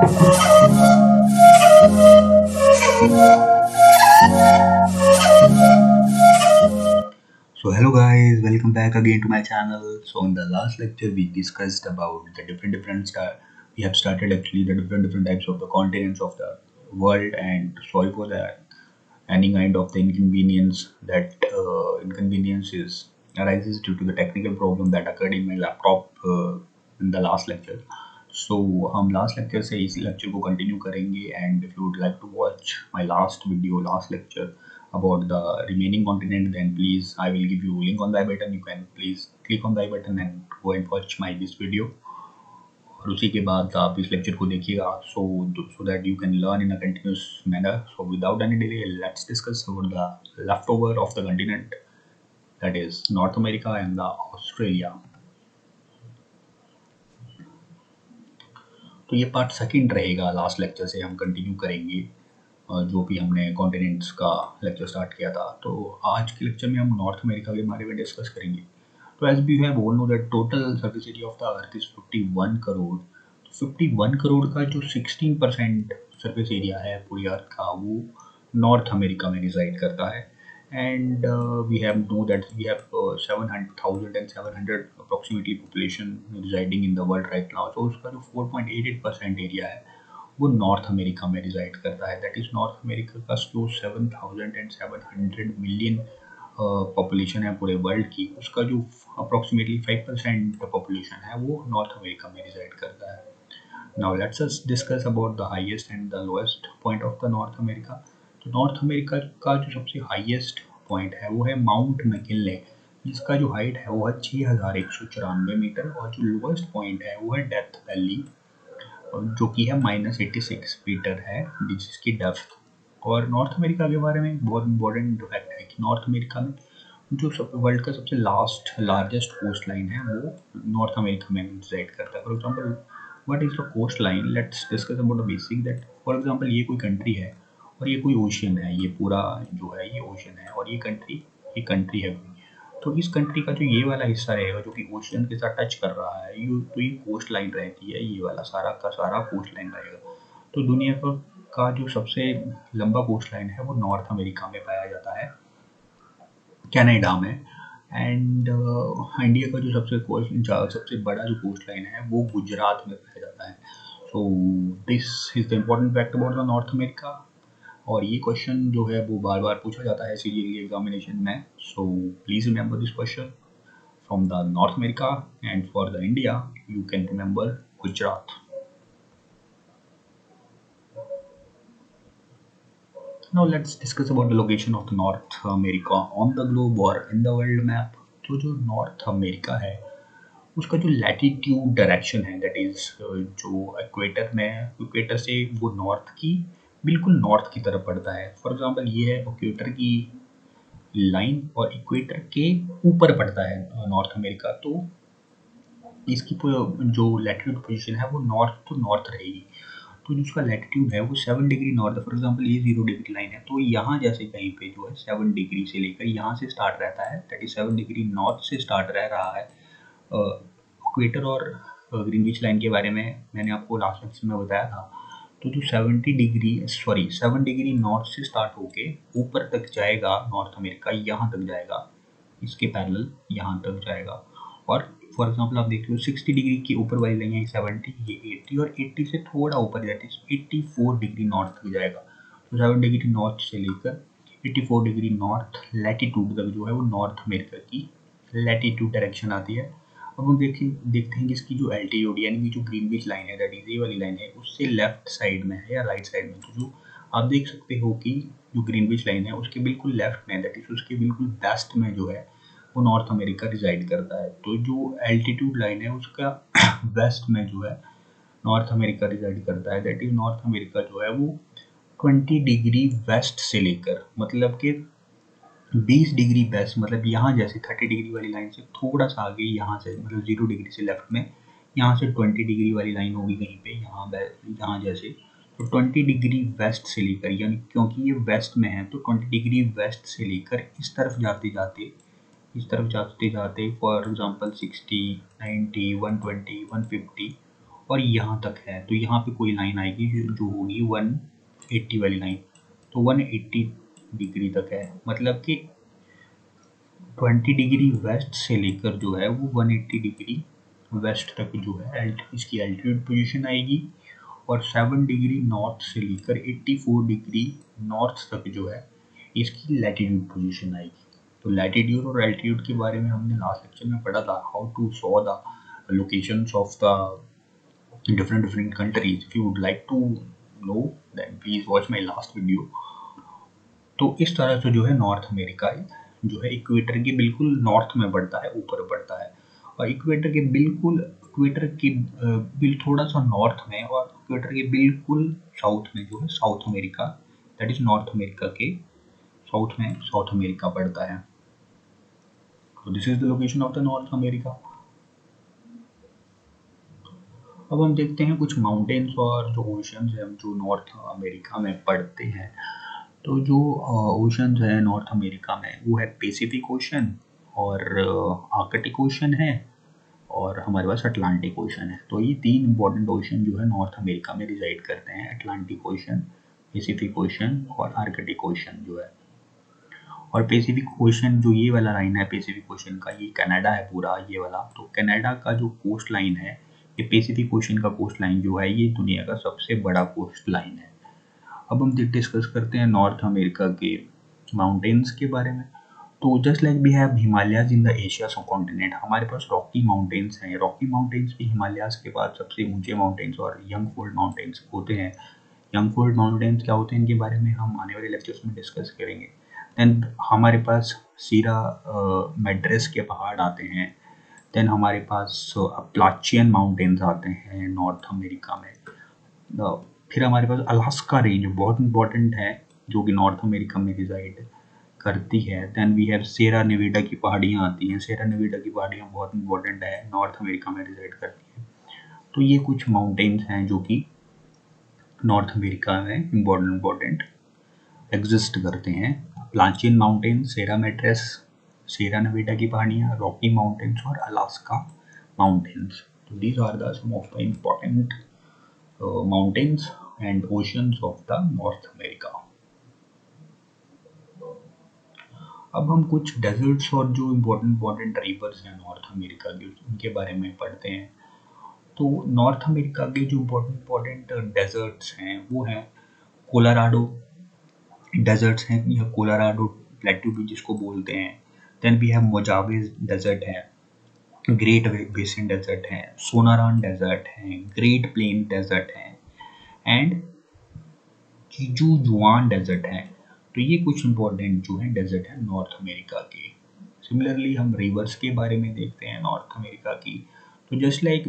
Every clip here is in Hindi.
So hello guys, welcome back again to my channel. So in the last lecture we discussed about the we have started actually the different types of the continents of the world, and sorry for that any kind of the inconvenience that inconvenience is arises due to the technical problem that occurred in my laptop in the last lecture. So हम लास्ट लेक्चर से इस लेक्चर को कंटिन्यू करेंगे, and if you would like to watch my last video last lecture about the remaining continent, then please I will give you link on the I button. You can please click on the I button and go and watch my this video, और उसी के बाद आप इस लेक्चर को देखिएगा, so that you can learn in a continuous manner. So without any delay, let's discuss about the leftover of the continent, that is North America and the Australia. तो ये पार्ट सेकंड रहेगा, लास्ट लेक्चर से हम कंटिन्यू करेंगे जो भी हमने कॉन्टिनेंट्स का लेक्चर स्टार्ट किया था। तो आज के लेक्चर में हम नॉर्थ अमेरिका के बारे में डिस्कस करेंगे। तो as we have all know that total surface area of the earth is 51 crore. 51 crore का जो 16% सरफेस एरिया है पूरी अर्थ का, वो नॉर्थ अमेरिका में रिजाइड करता है। And we have know that we have 700,000 and 700 approximately population residing in the world right now. So उसका जो 4.88% एरिया है वो नॉर्थ अमेरिका में रिजाइड करता है। दैट इज नॉर्थ अमेरिका का जो 7,700 मिलियन पॉपुलेशन है पूरे वर्ल्ड की, उसका जो अप्रोक्सीमेटली 5% पॉपुलेशन है वो नॉर्थ अमेरिका में रिजाइड करता है। Now let's us discuss about the highest and the lowest point of the North America. तो नॉर्थ अमेरिका का जो सबसे हाईएस्ट पॉइंट है वो है माउंट मैकिनले, जिसका जो हाइट है वो है 6,194 मीटर, और जो लोएस्ट पॉइंट है वो है डेथ वैली, जो कि है -86 मीटर है जिसकी डेप्थ। और नॉर्थ अमेरिका के बारे में बहुत इंपॉर्टेंट फैक्ट है कि नॉर्थ अमेरिका में जो वर्ल्ड का सबसे लार्जेस्ट कोस्ट लाइन है वो नॉर्थ अमेरिका में रिजाइड करता है। For example what is the coast line, let's discuss about the basic that. For example ये कोई कंट्री है और ये कोई ओशियन है, ये पूरा जो है ये ओशियन है, और ये कंट्री है कोई। तो इस कंट्री का जो ये वाला हिस्सा रहेगा जो कि ओशियन के साथ टच कर रहा है, तो ये कोस्ट लाइन रहती है, ये वाला सारा का सारा कोस्ट लाइन रहेगा। तो दुनिया का जो सबसे लंबा कोस्ट लाइन है वो नॉर्थ अमेरिका में पाया जाता है, कनाडा में। एंड इंडिया का जो सबसे बड़ा जो कोस्ट लाइन है वो गुजरात में पाया जाता है। So this is the important fact about the North America, और ये क्वेश्चन जो है वो बार बार पूछा जाता है सीजीएल एग्जामिनेशन में। So please remember this question from the North America, and for the India you can remember Gujarat. Now let's discuss about the location of the North America on the globe or in the world map. तो जो नॉर्थ अमेरिका है उसका जो लैटिट्यूड डायरेक्शन है, दैट इज जो इक्वेटर में, इक्वेटर से वो नॉर्थ की बिल्कुल नॉर्थ की तरफ पड़ता है। फॉर एग्जांपल ये है इक्वेटर की लाइन, और इक्वेटर के ऊपर पड़ता है नॉर्थ अमेरिका। तो इसकी जो लैटिट्यूड पोजीशन है वो नॉर्थ टू नॉर्थ रहेगी। तो जो उसका लैटिट्यूड है वो 7 डिग्री नॉर्थ है। फॉर एग्जांपल ये 0 डिग्री लाइन है, तो यहाँ जैसे कहीं पे जो है 7 डिग्री से लेकर यहाँ से स्टार्ट रहता है, दैट इज 7 डिग्री नॉर्थ से स्टार्ट रह रहा है। इक्वेटर और ग्रीनविच लाइन के बारे में मैंने आपको लास्ट लेक्चर में बताया था। तो जो 7 डिग्री नॉर्थ से स्टार्ट होके ऊपर तक जाएगा नॉर्थ अमेरिका, यहाँ तक जाएगा, इसके पैरेलल यहाँ तक जाएगा। और फॉर एग्जांपल आप देखते हो 60 डिग्री के ऊपर वाली लाइन है 70, ये 80, और 80 से थोड़ा ऊपर जाती है 84 डिग्री नॉर्थ तक जाएगा। तो 7 डिग्री नॉर्थ से लेकर 84 डिग्री नॉर्थ लैटिट्यूड तक जो है वो नॉर्थ अमेरिका की लैटिट्यूड डायरेक्शन आती है। अब हम देखते हैं कि इसकी जो एल्टीट्यूड यानी कि जो ग्रीनविच लाइन है, दैट इज ये वाली लाइन है, उससे लेफ्ट साइड में है या राइट साइड में। तो जो आप देख सकते हो कि जो ग्रीनविच लाइन है उसके बिल्कुल लेफ्ट में, दैट इज उसके बिल्कुल वेस्ट में जो है वो नॉर्थ अमेरिका रिजाइड करता है। तो जो एल्टीट्यूड लाइन है उसका वेस्ट में जो है नॉर्थ अमेरिका रिजाइड करता है, दैट इज नॉर्थ अमेरिका जो है वो 20 डिग्री वेस्ट से लेकर, मतलब कि 20 डिग्री वेस्ट, मतलब यहाँ जैसे 30 डिग्री वाली लाइन से थोड़ा सा आगे, यहाँ से मतलब 0 डिग्री से लेफ्ट में, यहाँ से 20 डिग्री वाली लाइन होगी कहीं पे, यहाँ जैसे, तो 20 डिग्री वेस्ट से लेकर, यानी क्योंकि ये वेस्ट में है तो 20 डिग्री वेस्ट से लेकर इस तरफ जाते जाते फॉर एग्जांपल 60, 90, 120, 150, और यहाँ तक है, तो यहाँ पे कोई लाइन आएगी जो होगी 180 वाली लाइन, तो 180 डिग्री तक है, मतलब कि 20 डिग्री वेस्ट से लेकर जो है वो 180 डिग्री वेस्ट तक जो है इसकी एल्टीट्यूड पोजीशन आएगी, और 7 डिग्री नॉर्थ से लेकर 84 डिग्री नॉर्थ तक जो है इसकी लैटिट्यूड पोजीशन आएगी। तो लैटिट्यूड और एल्टीट्यूड के बारे में हमने लास्ट लेक्चर में पढ़ा था, how to saw the locations of the different countries. If you would like to know, then please watch my last video. तो इस तरह से जो है नॉर्थ अमेरिका जो है इक्वेटर के बिल्कुल नॉर्थ में बढ़ता है, ऊपर बढ़ता है, और इक्वेटर के बिल थोड़ा सा नॉर्थ में, और इक्वेटर के बिल्कुल साउथ में जो है south America, that is north America के साउथ में साउथ अमेरिका पड़ता है। तो this is the location of the North America. अब हम देखते हैं कुछ माउंटेन्स और जो ओशंस हैं जो नॉर्थ अमेरिका में पड़ते हैं। तो जो ओशंस है नॉर्थ अमेरिका में वो है पैसिफिक ओशन, और आर्कटिक ओशन है, और हमारे पास अटलांटिक ओशन है। तो ये 3 इंपॉर्टेंट ओशन जो है नॉर्थ अमेरिका में रिजाइड करते हैं, अटलांटिक ओशन, पैसिफिक ओशन और आर्कटिक ओशन जो है। और पैसिफिक ओशन जो ये वाला लाइन है पैसिफिक ओशन का, ये कनाडा है पूरा ये वाला। तो कनाडा का जो कोस्ट लाइन है, ये पैसिफिक ओशन का कोस्ट लाइन जो है ये दुनिया का सबसे बड़ा कोस्ट लाइन है। अब हम डिस्कस करते हैं नॉर्थ अमेरिका के माउंटेन्स के बारे में। तो just like we have Himalayas in the Asia subcontinent, हमारे पास रॉकी माउंटेन्स हैं। रॉकी माउंटेन्स भी हिमालयाज के बाद सबसे ऊंचे माउंटेन्स और यंगफोल्ड माउंटेन्स होते हैं। यंगफोल्ड माउंटेन्स क्या होते हैं इनके बारे में हम आने वाले लेक्चर्स में डिस्कस करेंगे। देन हमारे पास सीरा मेड्रेस के पहाड़ आते हैं। देन हमारे पास अप्लाचियन माउंटेन्स आते हैं नॉर्थ अमेरिका में। फिर हमारे पास अलास्का रेंज बहुत इंपॉर्टेंट है जो कि नॉर्थ अमेरिका में रिजाइड करती है। Then we have Sera Nevada की पहाड़ियाँ आती हैं। सेरा नेवेडा की पहाड़ियाँ बहुत इंपॉर्टेंट है, नॉर्थ अमेरिका में रिजाइड करती हैं। तो ये कुछ माउंटेन्स हैं जो कि नॉर्थ अमेरिका में इम्पोर्टेंट एग्जिस्ट करते हैं। अप्लाचियन माउंटेन, सेरा मेड्रेस, सेरा नेवेडा की पहाड़ियाँ, रॉकी माउंटेन्स और अलास्का माउंटेन्स। तो these are the some of the important mountains and oceans of the North America. अब हम कुछ डेजर्ट्स और जो इम्पोर्टेंट रिवर्स हैं नॉर्थ अमेरिका के उनके बारे में पढ़ते हैं। तो नॉर्थ अमेरिका के जो इम्पोर्टेंट डेजर्ट्स हैं वो हैं कोलोराडो डेजर्ट्स हैं, या कोलोराडो प्लेट्यू भी जिसको बोलते हैं। देन भी है मोजावे डेजर्ट है, ग्रेट बेसिन डेजर्ट है, सोनारान डेजर्ट है, ग्रेट प्लेन डेजर्ट है एंड चिचुजुआन डेजर्ट है। तो ये कुछ इंपॉर्टेंट जो है डेजर्ट है नॉर्थ अमेरिका के। सिमिलरली हम रिवर्स के बारे में देखते हैं नॉर्थ अमेरिका की। तो just like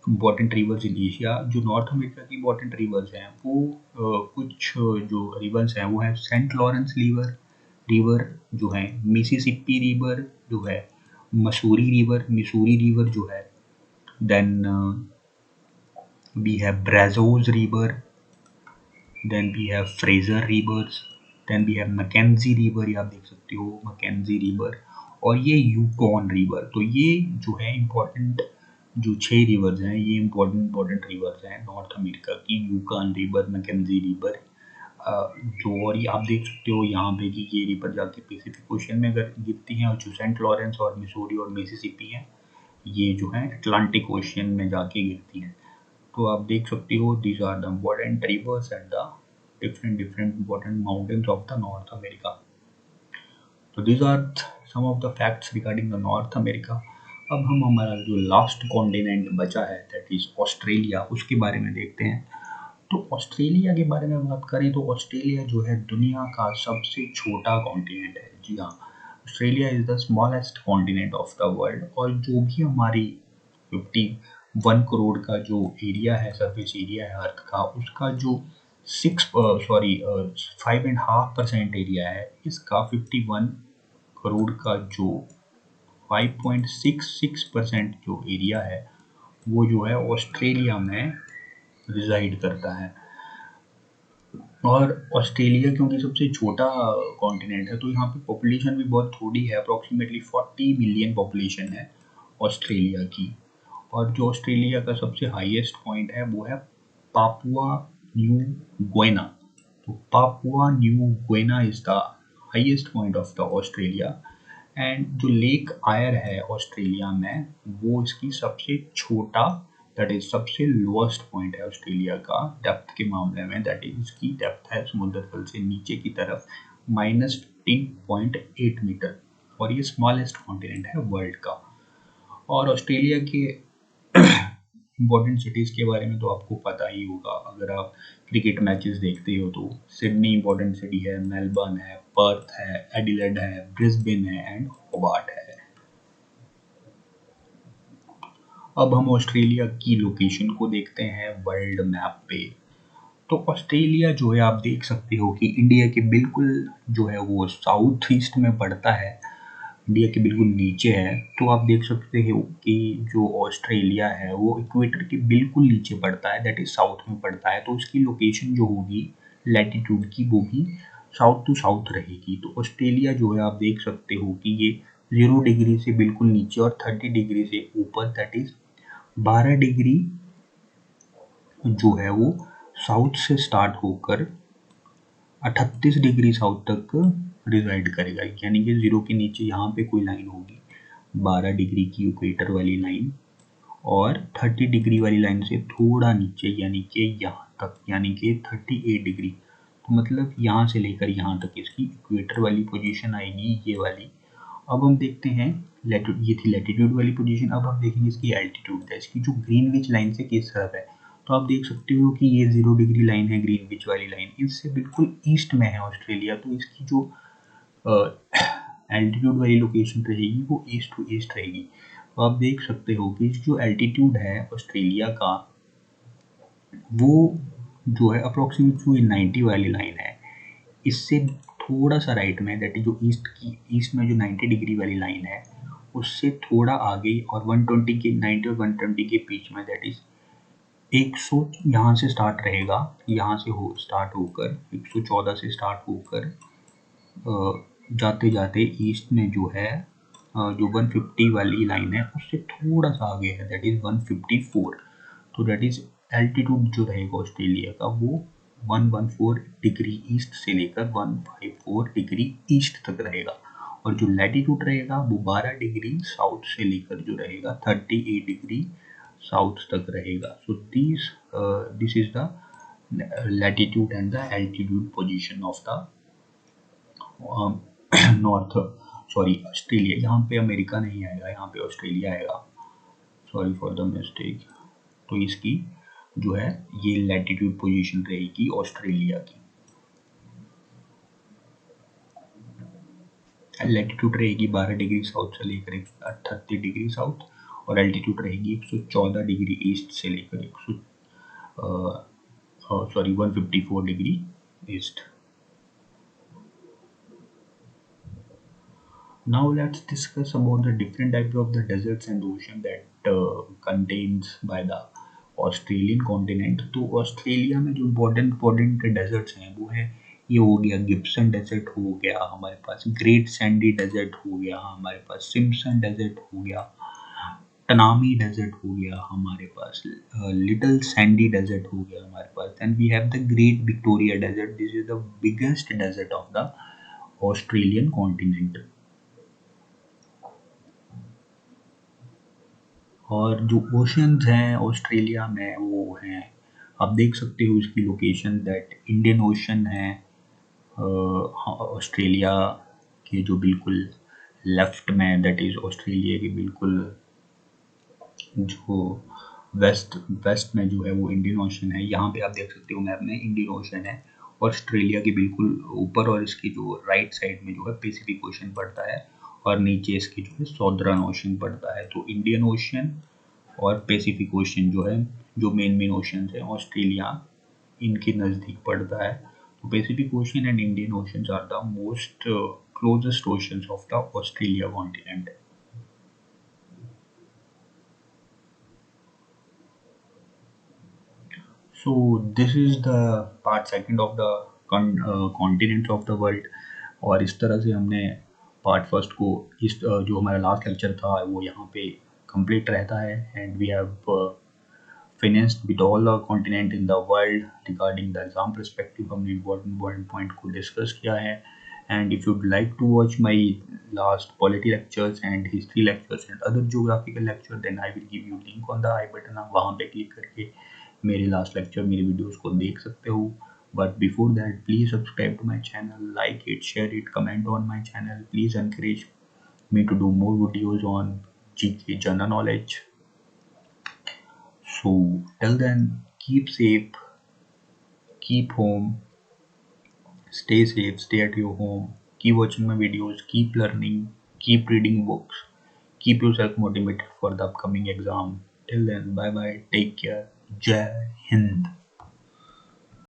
important reverse in Asia, जो नॉर्थ अमेरिका की इम्पॉर्टेंट रिवर्स हैं वो कुछ जो रिवर्स हैं वो है सेंट लॉरेंस रिवर जो है, मिसिसिपी रिवर जो है, मिसूरी रिवर जो है, then we have Brazos River, then we have Fraser Rivers, then we have Mackenzie River, ये आप देख सकते हो Mackenzie River, और ये यूकॉन रिवर। तो ये जो है इम्पोर्टेंट जो 6 रिवर्स हैं ये इम्पोर्टेंट रिवर्स हैं नॉर्थ अमेरिका की, यूकॉन रिवर, मैकेंजी रिवर जो, और ये आप देख सकते हो यहाँ पे कि ये रिवर जाके पैसिफिक ओशन में गिरती हैं, और जो सेंट लॉरेंस और मिसूरी और मिसिसिपी हैं ये जो है अटलांटिक ओशन में जाके गिरती हैं। तो आप देख सकते हो these are the important rivers and the different important mountains of the North America. तो these are some of the facts regarding the North America. अब हम हमारा जो लास्ट कॉन्टिनेंट बचा है दैट इज ऑस्ट्रेलिया, उसके बारे में देखते हैं। तो ऑस्ट्रेलिया के बारे में बात करें तो ऑस्ट्रेलिया जो है दुनिया का सबसे छोटा कॉन्टिनेंट है। जी हाँ, Australia is the smallest continent of the world, और जो भी हमारी 51 करोड़ का जो एरिया है, सरफेस एरिया है अर्थ का, उसका जो 5.5% एरिया है, इसका 51 करोड़ का जो 5.66% जो एरिया है वो जो है ऑस्ट्रेलिया में रिजाइड करता है। और ऑस्ट्रेलिया क्योंकि सबसे छोटा कॉन्टिनेंट है तो यहाँ पे पॉपुलेशन भी बहुत थोड़ी है, अप्रॉक्सीमेटली 40 मिलियन पॉपुलेशन है ऑस्ट्रेलिया की। और जो ऑस्ट्रेलिया का सबसे हाईएस्ट पॉइंट है वो है पापुआ न्यू गुइना। तो Papua New Guinea is the highest point of the Australia. And जो लेक आयर है ऑस्ट्रेलिया में वो इसकी सबसे छोटा दैट इज सबसे लोएस्ट पॉइंट है ऑस्ट्रेलिया का डेप्थ के मामले में। दैट इज इसकी डेप्थ है समुद्र तल से नीचे की तरफ -15.8 मीटर और ये स्मॉलेस्ट कॉन्टिनेंट है वर्ल्ड का। और ऑस्ट्रेलिया के इम्पोर्टेंट सिटीज़ के बारे में तो आपको पता ही होगा, अगर आप क्रिकेट मैचेस देखते हो तो सिडनी इम्पोर्टेंट सिटी है, मेलबर्न है, पर्थ है, एडिलेड है, ब्रिस्बेन है एंड होबार्ट है। अब हम ऑस्ट्रेलिया की लोकेशन को देखते हैं वर्ल्ड मैप पे। तो ऑस्ट्रेलिया जो है आप देख सकते हो कि इंडिया के बिल्कुल जो है वो साउथ ईस्ट में पड़ता है, इंडिया के बिल्कुल नीचे है। तो आप देख सकते हो कि जो ऑस्ट्रेलिया है वो इक्वेटर के बिल्कुल नीचे पड़ता है, दैट इज साउथ में पड़ता है। तो उसकी लोकेशन जो होगी लैटिट्यूड की वो भी साउथ टू साउथ रहेगी। तो ऑस्ट्रेलिया जो है आप देख सकते हो कि ये 0 डिग्री से बिल्कुल नीचे और 30 डिग्री से ऊपर दैट इज 12 डिग्री जो है वो साउथ से स्टार्ट होकर 38 डिग्री साउथ तक रिजाइड करेगा। यानी कि 0 के नीचे यहाँ पे कोई लाइन होगी 12 डिग्री की इक्वेटर वाली लाइन और 30 डिग्री वाली लाइन से थोड़ा नीचे यानी कि यहाँ तक यानी कि 38 डिग्री। तो मतलब यहाँ से लेकर यहाँ तक इसकी इक्वेटर वाली पोजीशन आएगी ये वाली। अब हम देखते हैं ये थी लैटिट्यूड वाली पोजीशन। अब हम देखेंगे इसकी एल्टीट्यूड है, इसकी जो ग्रीनविच लाइन से किस तरफ है। तो आप देख सकते हो कि ये 0 डिग्री लाइन है ग्रीनविच वाली लाइन, इससे बिल्कुल ईस्ट में है ऑस्ट्रेलिया। तो इसकी जो एल्टीट्यूड वाली लोकेशन रहेगी वो ईस्ट टू ईस्ट रहेगी। तो आप देख सकते हो कि जो एल्टीट्यूड है ऑस्ट्रेलिया का वो जो है अप्रोक्सीमेटली 90 वाली लाइन है, इससे थोड़ा सा राइट में दैट इज जो ईस्ट में जो 90 डिग्री वाली लाइन है उससे थोड़ा आगे और 120 के 90 और 120 के बीच में दैट इज 100 यहाँ से स्टार्ट रहेगा, यहाँ से स्टार्ट होकर 114 से स्टार्ट होकर जाते जाते ईस्ट में जो है जो 150 वाली लाइन है उससे थोड़ा सा आगे है दैट इज 154। तो दैट इज एल्टीट्यूड जो रहेगा ऑस्ट्रेलिया का वो 114 डिग्री ईस्ट से लेकर 154 डिग्री ईस्ट तक रहेगा। और जो लैटिट्यूड रहेगा वो 12 डिग्री साउथ से लेकर जो रहेगा 38 डिग्री साउथ तक रहेगा। So this is the latitude and the altitude position of the north Australia. यहाँ पे अमेरिका नहीं आएगा, यहाँ पे ऑस्ट्रेलिया आएगा, सॉरी फॉर द मिस्टेक। तो इसकी जो है ये लैटिट्यूड पोजीशन रहेगी ऑस्ट्रेलिया की। लैटिट्यूड रहेगी 12 डिग्री साउथ से लेकर 38 डिग्री साउथ और एल्टीट्यूड रहेगी 114 डिग्री ईस्ट से लेकर 154 degree east. Now let's discuss about the different types of the deserts and ocean that contains by the Australian continent। तो ऑस्ट्रेलिया में जो इम्पोर्टेंट डेजर्ट्स हैं वो है, ये हो गया गिब्सन डेजर्ट हो गया हमारे पास, ग्रेट सैंडी डेजर्ट हो गया हमारे पास, सिम्पसन डेजर्ट हो गया, टनामी डेजर्ट हो गया हमारे पास, लिटिल सैंडी डेजर्ट हो गया हमारे पास। Then we have the Great Victoria Desert, this is the biggest desert of the Australian continent. और जो ओशंस हैं ऑस्ट्रेलिया में वो हैं, आप देख सकते हो इसकी लोकेशन दैट इंडियन ओशन है ऑस्ट्रेलिया के जो बिल्कुल लेफ्ट में, दैट इज ऑस्ट्रेलिया के बिल्कुल जो वेस्ट में जो है वो इंडियन ओशन है। यहाँ पे आप देख सकते हो मैप में इंडियन ओशन है ऑस्ट्रेलिया के बिल्कुल ऊपर, और इसकी जो राइट साइड में जो है पैसिफिक ओशन पड़ता है और नीचे इसकी जो है सौदर्न ओशन पड़ता है। तो इंडियन ओशन और पैसिफिक ओशन जो है जो मेन ओशन है ऑस्ट्रेलिया इनके नज़दीक पड़ता है। तो Pacific Ocean and Indian Ocean are the most closest oceans of the Australia continent. So this is the part second of the continents of the world। और इस तरह से हमने पार्ट फर्स्ट को जो हमारा लास्ट लेक्चर था वो यहाँ पे complete रहता है, and we have finished with all the continent in the world regarding the exam perspective. हमने important point को discuss किया है, and if you'd like to watch my last polity lectures and history lectures and other geographical lecture, then I will give you link on the I button. आप वहाँ पे click करके मेरे last lecture, मेरे videos को देख सकते हो. But before that, please subscribe to my channel, like it, share it, comment on my channel. Please encourage me to do more videos on GK general knowledge. So till then, keep safe, keep home, stay safe, stay at your home, keep watching my videos, keep learning, keep reading books, keep yourself motivated for the upcoming exam. Till then, bye bye, take care, Jai Hind.